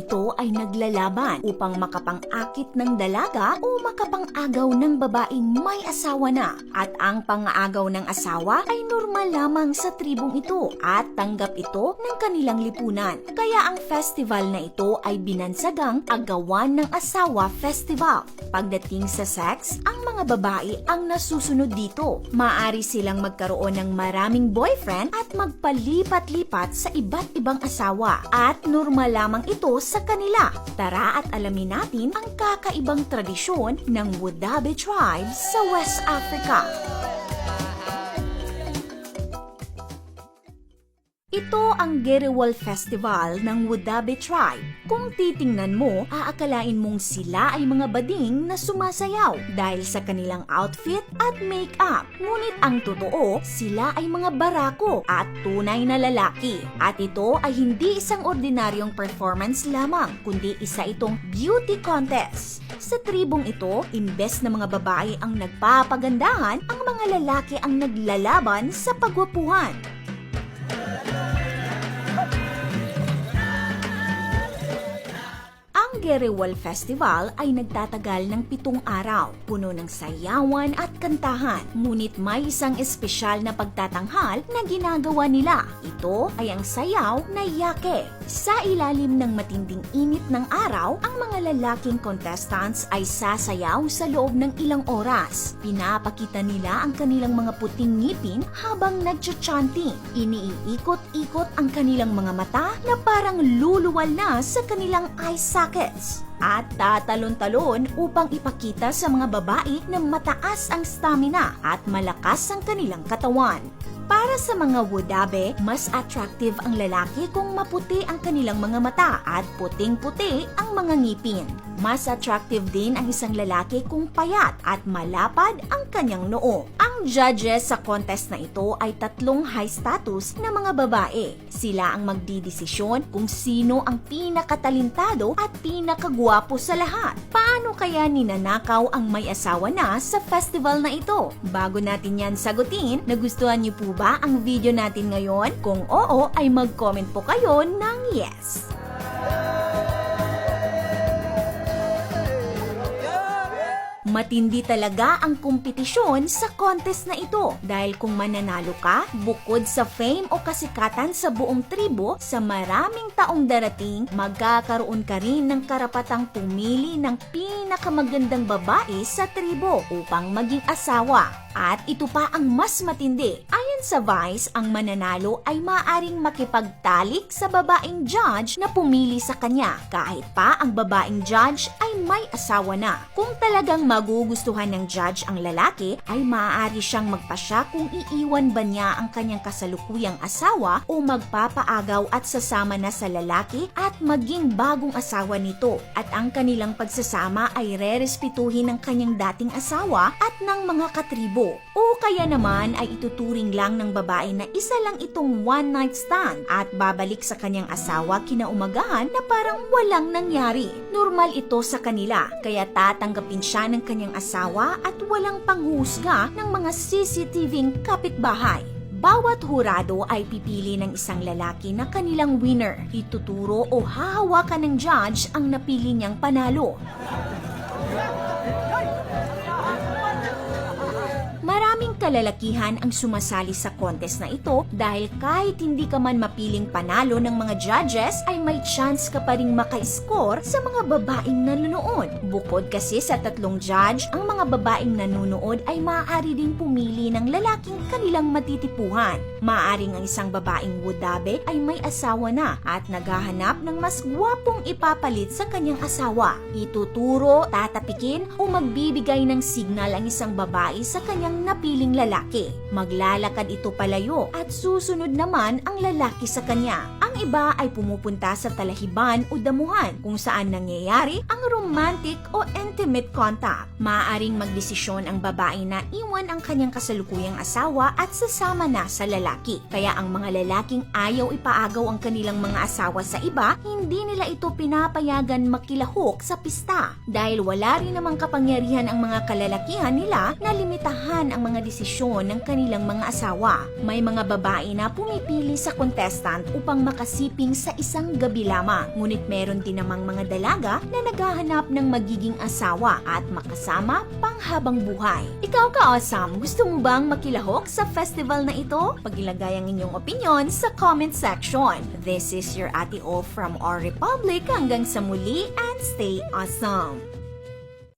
ito ay naglalaban upang makapang-akit ng dalaga o makapang-agaw ng babaeng may asawa na. At ang pang-aagaw ng asawa ay normal lamang sa tribong ito at tanggap ito ng kanilang lipunan. Kaya ang festival na ito ay binansagang Agawan ng Asawa Festival. Pagdating sa sex, ang mga babae ang nasusunod dito. Maaari silang magkaroon ng maraming boyfriend at magpalipat-lipat sa iba't ibang asawa. At normal lamang ito sa kanila. Tara at alamin natin ang kakaibang tradisyon ng Wodaabe tribe sa West Africa. Ito ang Gerewol Festival ng Wodaabe tribe. Kung titingnan mo, aakalain mong sila ay mga bading na sumasayaw dahil sa kanilang outfit at make-up. Ngunit ang totoo, sila ay mga barako at tunay na lalaki. At ito ay hindi isang ordinaryong performance lamang, kundi isa itong beauty contest. Sa tribong ito, imbes na mga babae ang nagpapagandahan, ang mga lalaki ang naglalaban sa pagwapuhan. Ang Gerewol Festival ay nagtatagal ng 7 araw, puno ng sayawan at kantahan. Ngunit may isang espesyal na pagtatanghal na ginagawa nila. Ito ay ang sayaw na yake. Sa ilalim ng matinding init ng araw, ang mga lalaking contestants ay sasayaw sa loob ng ilang oras. Pinapakita nila ang kanilang mga puting ngipin habang nagcha-chanting. Iniikot-ikot ang kanilang mga mata na parang luluwal na sa kanilang eye sockets. At tatalon-talon upang ipakita sa mga babae na mataas ang stamina at malakas ang kanilang katawan. Para sa mga Wodaabe, mas attractive ang lalaki kung maputi ang kanilang mga mata at puting-puti ang mga ngipin. Mas attractive din ang isang lalaki kung payat at malapad ang kanyang noo. Ang judges sa contest na ito ay 3 high status na mga babae. Sila ang magdidesisyon kung sino ang pinakatalintado at pinakagwapo sa lahat. Paano kaya ninanakaw ang may asawa na sa festival na ito? Bago natin yan sagutin, nagustuhan niyo po ba ang video natin ngayon? Kung oo, ay mag-comment po kayo ng yes. Matindi talaga ang kompetisyon sa contest na ito dahil kung mananalo ka, bukod sa fame o kasikatan sa buong tribo, sa maraming taong darating, magkakaroon ka rin ng karapatang pumili ng pinakamagandang babae sa tribo upang maging asawa. At ito pa ang mas matindi. Ayon sa Vice, ang mananalo ay maaaring makipagtalik sa babaeng judge na pumili sa kanya kahit pa ang babaeng judge ay may asawa na. Kung talagang magugustuhan ng judge ang lalaki, ay maaari siyang magpasya kung iiwan ba niya ang kanyang kasalukuyang asawa o magpapaagaw at sasama na sa lalaki at maging bagong asawa nito. At ang kanilang pagsasama ay rerespetuhin ng kanyang dating asawa at ng mga katribo. O kaya naman ay ituturing lang ng babae na isa lang itong one night stand at babalik sa kanyang asawa kinaumagahan na parang walang nangyari. Normal ito sa kanila, kaya tatanggapin siya ng kanyang asawa at walang panghusga ng mga CCTV kapitbahay. Bawat hurado ay pipili ng isang lalaki na kanilang winner. Ituturo o hahawakan ng judge ang napili niyang panalo. Maraming kalalakihan ang sumasali sa contest na ito dahil kahit hindi ka man mapiling panalo ng mga judges ay may chance ka pa ring maka-score sa mga babaeng nanonood. Bukod kasi sa 3 judge, ang mga babaeng nanonood ay maaari ding pumili ng lalaking kanilang matitipuhan. Maaring ang isang babaeng Wodaabe ay may asawa na at naghahanap ng mas gwapong ipapalit sa kanyang asawa. Ituturo, tatapikin o magbibigay ng signal ang isang babae sa kanyang napiling lalaki. Maglalakad ito palayo at susunod naman ang lalaki sa kanya. Ang iba ay pumupunta sa talahiban o damuhan kung saan nangyayari ang romantic o intimate contact. Maaaring magdesisyon ang babae na iwan ang kanyang kasalukuyang asawa at sasama na sa lalaki. Kaya ang mga lalaking ayaw ipaagaw ang kanilang mga asawa sa iba, hindi nila ito pinapayagan makilahok sa pista. Dahil wala rin namang kapangyarihan ang mga kalalakihan nila na limitahan ang mga desisyon ng kanilang mga asawa. May mga babae na pumipili sa contestant upang makasama makasiping sa isang gabi lamang. Ngunit meron din namang mga dalaga na naghahanap ng magiging asawa at makasama panghabang buhay. Ikaw ka-awesome, gusto mo bang makilahok sa festival na ito? Pagilagay ang inyong opinion sa comment section. This is your Ate O from Our Republic. Hanggang sa muli and stay awesome!